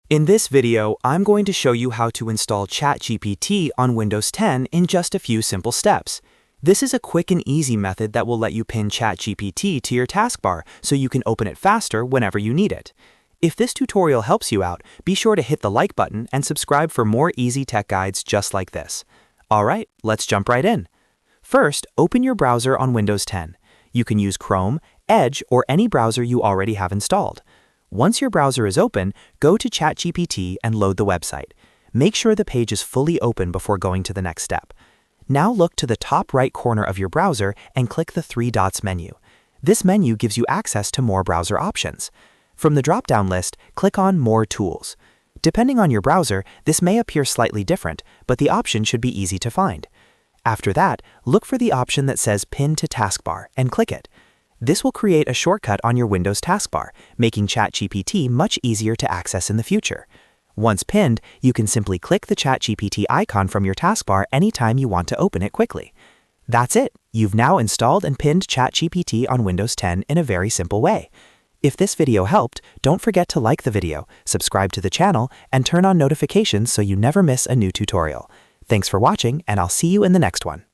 In this video, I'm going to show you how to install ChatGPT on Windows 10 in just a few simple steps. This is a quick and easy method that will let you pin ChatGPT to your taskbar so you can open it faster whenever you need it. If this tutorial helps you out, be sure to hit the like button and subscribe for more easy tech guides just like this. Alright, let's jump right in. First, open your browser on Windows 10. You can use Chrome, Edge, or any browser you already have installed. Once your browser is open, go to ChatGPT and load the website. Make sure the page is fully open before going to the next step. Now look to the top right corner of your browser and click the three dots menu. This menu gives you access to more browser options. From the drop-down list, click on More Tools. Depending on your browser, this may appear slightly different, but the option should be easy to find. After that, look for the option that says Pin to Taskbar and click it. This will create a shortcut on your Windows taskbar, making ChatGPT much easier to access in the future. Once pinned, you can simply click the ChatGPT icon from your taskbar anytime you want to open it quickly. That's it! You've now installed and pinned ChatGPT on Windows 10 in a very simple way. If this video helped, don't forget to like the video, subscribe to the channel, and turn on notifications so you never miss a new tutorial. Thanks for watching, and I'll see you in the next one.